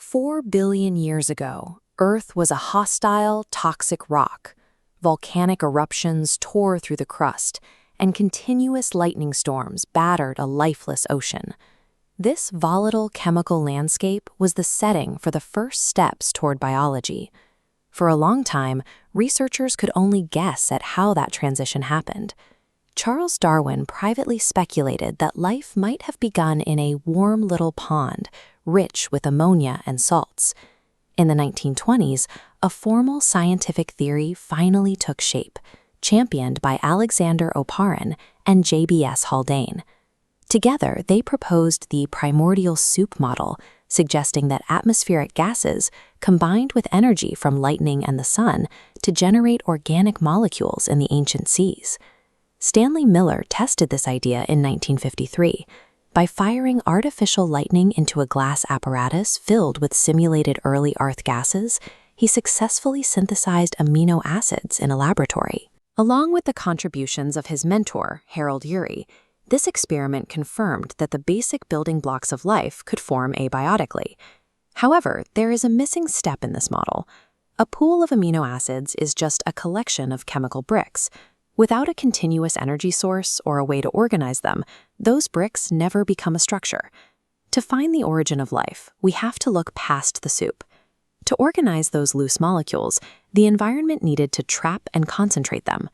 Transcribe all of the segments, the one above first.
4 billion years ago, Earth was a hostile, toxic rock. Volcanic eruptions tore through the crust, and continuous lightning storms battered a lifeless ocean. This volatile chemical landscape was the setting for the first steps toward biology. For a long time, researchers could only guess at how that transition happened. Charles Darwin privately speculated that life might have begun in a warm little pond, rich with ammonia and salts. In the 1920s, a formal scientific theory finally took shape, championed by Alexander Oparin and J.B.S. Haldane. Together, they proposed the primordial soup model, suggesting that atmospheric gases combined with energy from lightning and the sun to generate organic molecules in the ancient seas. Stanley Miller tested this idea in 1953. By firing artificial lightning into a glass apparatus filled with simulated early Earth gases, he successfully synthesized amino acids in a laboratory. Along with the contributions of his mentor, Harold Urey, this experiment confirmed that the basic building blocks of life could form abiotically. However, there is a missing step in this model. A pool of amino acids is just a collection of chemical bricks. Without a continuous energy source or a way to organize them, those bricks never become a structure. To find the origin of life, we have to look past the soup. To organize those loose molecules, the environment needed to trap and concentrate them.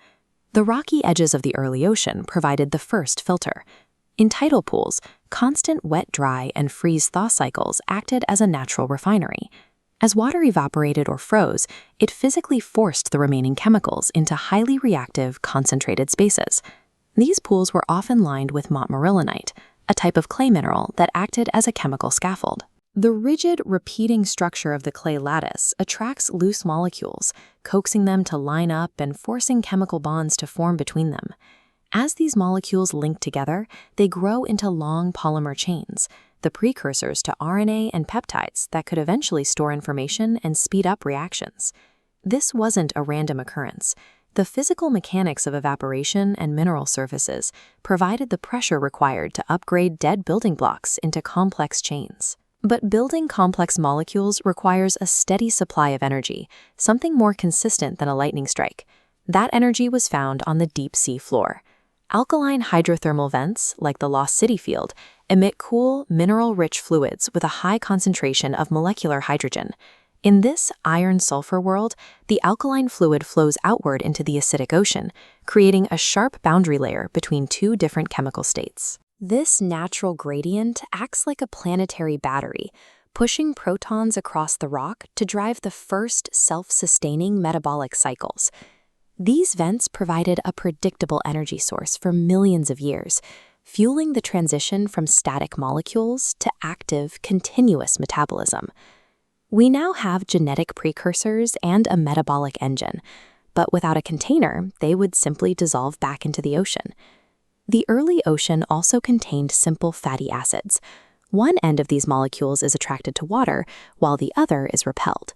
The rocky edges of the early ocean provided the first filter. In tidal pools, constant wet-dry and freeze-thaw cycles acted as a natural refinery. As water evaporated or froze, it physically forced the remaining chemicals into highly reactive, concentrated spaces. These pools were often lined with montmorillonite, a type of clay mineral that acted as a chemical scaffold. The rigid, repeating structure of the clay lattice attracts loose molecules, coaxing them to line up and forcing chemical bonds to form between them. As these molecules link together, they grow into long polymer chains, the precursors to RNA and peptides that could eventually store information and speed up reactions. This wasn't a random occurrence. The physical mechanics of evaporation and mineral surfaces provided the pressure required to upgrade dead building blocks into complex chains. But building complex molecules requires a steady supply of energy, something more consistent than a lightning strike. That energy was found on the deep sea floor. Alkaline hydrothermal vents, like the Lost City field, emit cool, mineral-rich fluids with a high concentration of molecular hydrogen. In this iron-sulfur world, the alkaline fluid flows outward into the acidic ocean, creating a sharp boundary layer between two different chemical states. This natural gradient acts like a planetary battery, pushing protons across the rock to drive the first self-sustaining metabolic cycles. These vents provided a predictable energy source for millions of years, fueling the transition from static molecules to active, continuous metabolism. We now have genetic precursors and a metabolic engine, but without a container, they would simply dissolve back into the ocean. The early ocean also contained simple fatty acids. One end of these molecules is attracted to water, while the other is repelled.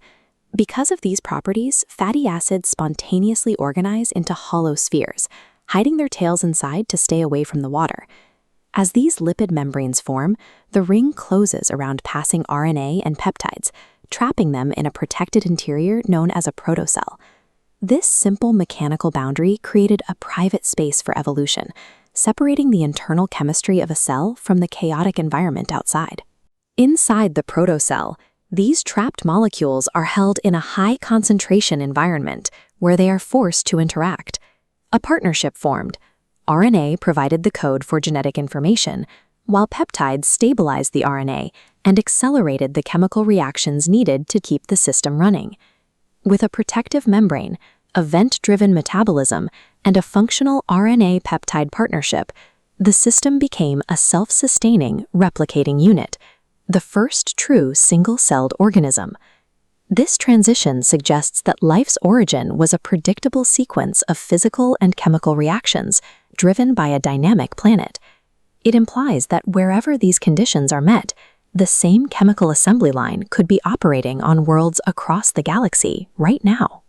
Because of these properties, fatty acids spontaneously organize into hollow spheres, hiding their tails inside to stay away from the water. As these lipid membranes form, the ring closes around passing RNA and peptides, trapping them in a protected interior known as a protocell. This simple mechanical boundary created a private space for evolution, separating the internal chemistry of a cell from the chaotic environment outside. Inside the protocell, these trapped molecules are held in a high-concentration environment where they are forced to interact. A partnership formed. RNA provided the code for genetic information, while peptides stabilized the RNA and accelerated the chemical reactions needed to keep the system running. With a protective membrane, event-driven metabolism, and a functional RNA-peptide partnership, the system became a self-sustaining, replicating unit, the first true single-celled organism. This transition suggests that life's origin was a predictable sequence of physical and chemical reactions driven by a dynamic planet. It implies that wherever these conditions are met, the same chemical assembly line could be operating on worlds across the galaxy right now.